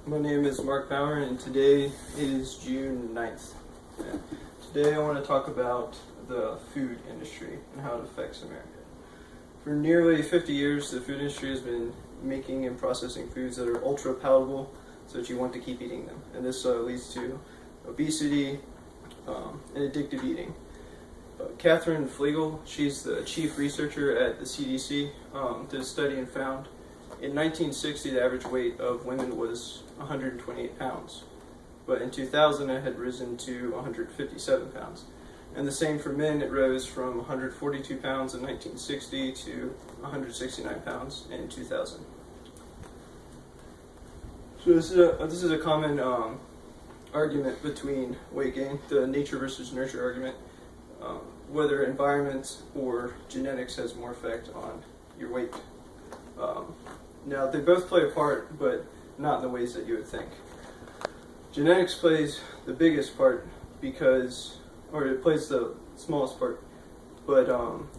My name is Maurer, and today is June 9th. And today I want to talk about the food industry and how it affects America. For nearly 50 years, the food industry has been making and processing foods that are ultra palatable so that you want to keep eating them. And this leads to obesity and addictive eating. Catherine Flegel, she's the chief researcher at the CDC, did a study and found in 1960 the average weight of women was 128 pounds, but in 2000 it had risen to 157 pounds. And the same for men, it rose from 142 pounds in 1960 to 169 pounds in 2000. So this is a common argument between weight gain, the nature versus nurture argument, whether environment or genetics has more effect on your weight. Now, they both play a part, but not in the ways that you would think. Genetics plays the biggest part because, or it plays the smallest part, but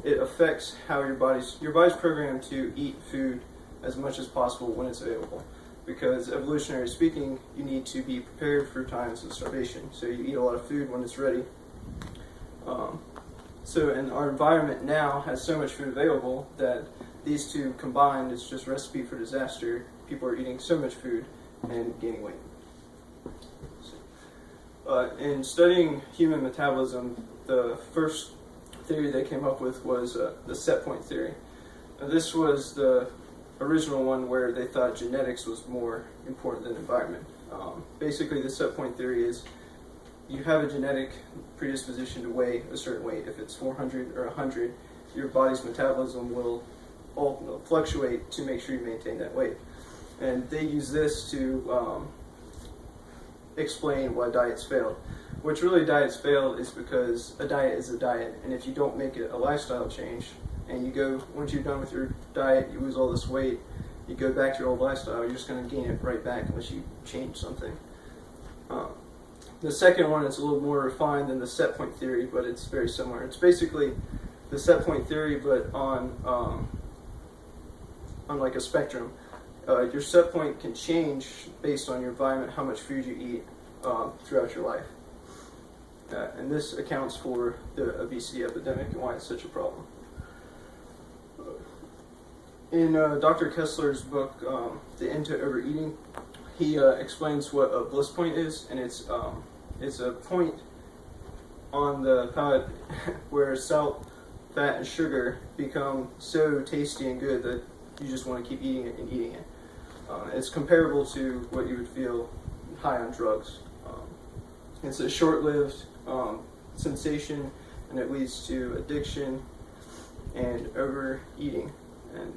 it affects how your body's programmed to eat food as much as possible when it's available. Because evolutionarily speaking, you need to be prepared for times of starvation. So you eat a lot of food when it's ready. And our environment now has so much food available that these two combined is just a recipe for disaster. People are eating so much food and gaining weight. In studying human metabolism, the first theory they came up with was the set point theory. This was the original one where they thought genetics was more important than environment. Basically, the set point theory is you have a genetic predisposition to weigh a certain weight. If it's 400 or 100, your body's metabolism will fluctuate to make sure you maintain that weight. And they use this to explain why diets failed. Which really diets fail is because a diet is a diet, and if you don't make it a lifestyle change, and once you're done with your diet, you lose all this weight, you go back to your old lifestyle, you're just going to gain it right back unless you change something. The second one is a little more refined than the set point theory, but it's very similar. It's basically the set point theory, but on like a spectrum. Your set point can change based on your environment, how much food you eat throughout your life. And this accounts for the obesity epidemic and why it's such a problem. In Dr. Kessler's book, The End to Overeating, he explains what a bliss point is, and it's a point on the palate where salt, fat, and sugar become so tasty and good that you just want to keep eating it and eating it. It's comparable to what you would feel high on drugs. It's a short-lived sensation, and it leads to addiction and overeating. And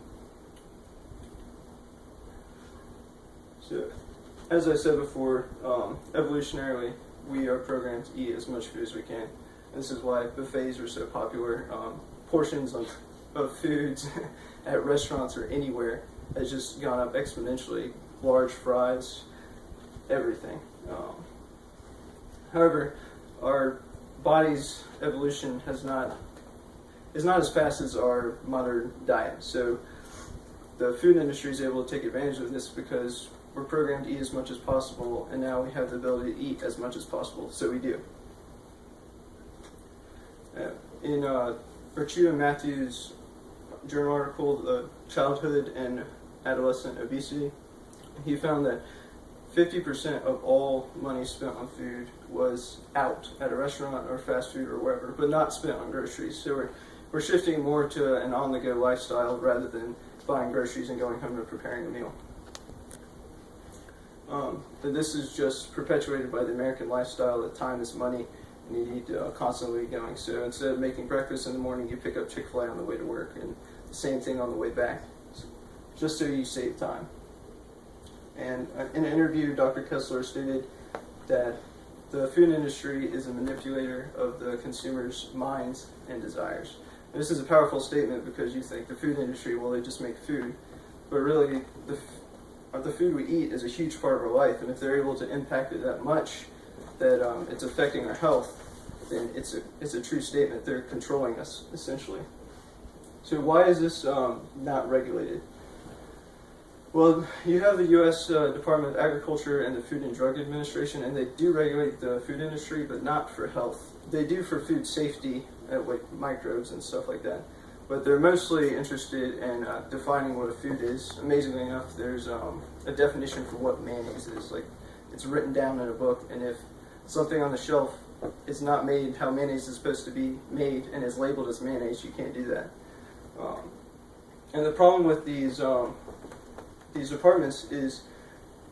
so, as I said before, evolutionarily, we are programmed to eat as much food as we can. This is why buffets are so popular. Portions of foods at restaurants or anywhere has just gone up exponentially. Large fries, everything. However, our body's evolution is not as fast as our modern diet. So the food industry is able to take advantage of this because we're programmed to eat as much as possible, and now we have the ability to eat as much as possible, so we do. In Virtue Matthews' journal article, The Childhood and Adolescent Obesity, he found that 50% of all money spent on food was out at a restaurant or fast food or wherever, but not spent on groceries. So we're shifting more to an on-the-go lifestyle rather than buying groceries and going home and preparing a meal. And this is just perpetuated by the American lifestyle that time is money and you need to constantly be going. So instead of making breakfast in the morning, you pick up Chick-fil-A on the way to work, and the same thing on the way back, just so you save time. And in an interview, Dr. Kessler stated that the food industry is a manipulator of the consumer's minds and desires. And this is a powerful statement because you think the food industry, well, they just make food. But really, the food we eat is a huge part of our life, and if they're able to impact it that much that it's affecting our health, then it's a true statement. They're controlling us, essentially. So why is this not regulated? Well, you have the U.S. Department of Agriculture and the Food and Drug Administration, and they do regulate the food industry, but not for health. They do for food safety, like microbes and stuff like that. But they're mostly interested in defining what a food is. Amazingly enough, there's a definition for what mayonnaise is. Like, it's written down in a book, and if something on the shelf is not made how mayonnaise is supposed to be made and is labeled as mayonnaise, you can't do that. And the problem with these departments is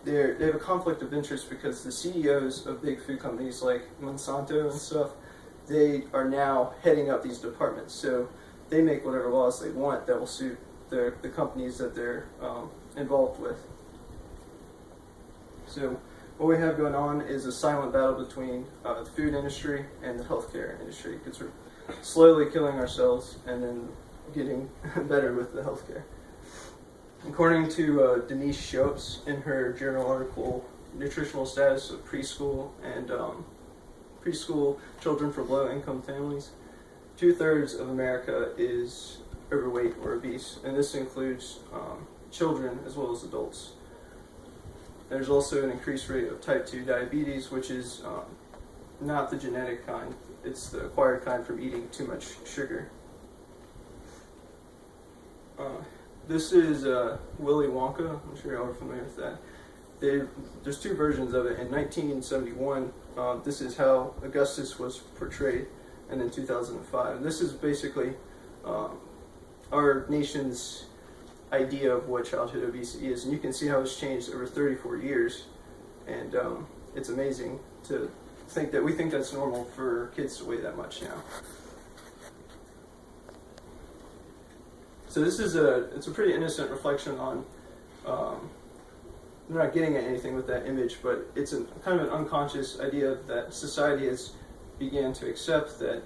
they have a conflict of interest because the CEOs of big food companies like Monsanto and stuff, they are now heading up these departments. So they make whatever laws they want that will suit the companies that they're involved with. So what we have going on is a silent battle between the food industry and the healthcare industry, because we're slowly killing ourselves and then getting better with the healthcare. According to Denise Shops in her journal article, Nutritional Status of Preschool and Preschool Children from Low-Income Families, 2/3 of America is overweight or obese, and this includes children as well as adults. There's also an increased rate of type 2 diabetes, which is not the genetic kind, it's the acquired kind from eating too much sugar. This is Willy Wonka. I'm sure y'all are familiar with that. There's two versions of it. In 1971, this is how Augustus was portrayed, and in 2005. And this is basically our nation's idea of what childhood obesity is. And you can see how it's changed over 34 years. And it's amazing to think that we think that's normal for kids to weigh that much now. So this is it's a pretty innocent reflection on, they're not getting at anything with that image, but it's kind of an unconscious idea that society has began to accept that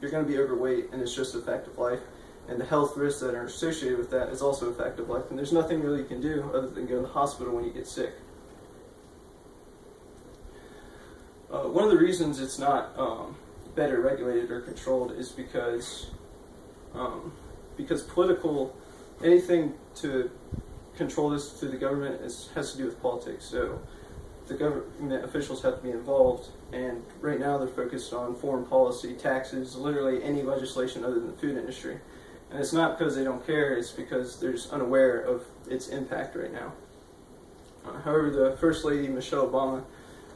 you're going to be overweight and it's just a fact of life, and the health risks that are associated with that is also a fact of life, and there's nothing really you can do other than go to the hospital when you get sick. One of the reasons it's not better regulated or controlled is because anything to control this through the government has to do with politics. So the government officials have to be involved, and right now they're focused on foreign policy, taxes, literally any legislation other than the food industry. And it's not because they don't care, it's because they're just unaware of its impact right now. However, the First Lady, Michelle Obama,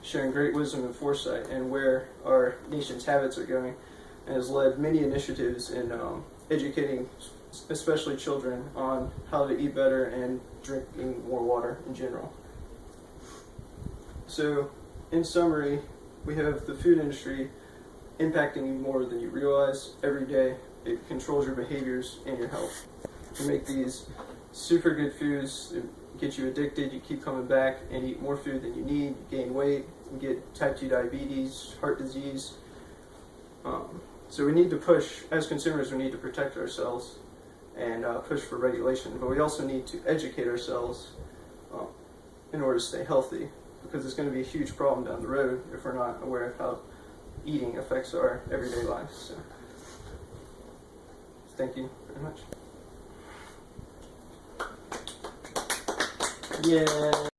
showing great wisdom and foresight in where our nation's habits are going, and has led many initiatives in educating especially children on how to eat better and drinking more water in general. So, in summary, we have the food industry impacting you more than you realize every day. It controls your behaviors and your health. You make these super good foods that get you addicted, you keep coming back and eat more food than you need, you gain weight, you get type 2 diabetes, heart disease. So we need to push, as consumers, we need to protect ourselves and push for regulation, but we also need to educate ourselves in order to stay healthy, because it's going to be a huge problem down the road if we're not aware of how eating affects our everyday lives. So, thank you very much. Yeah.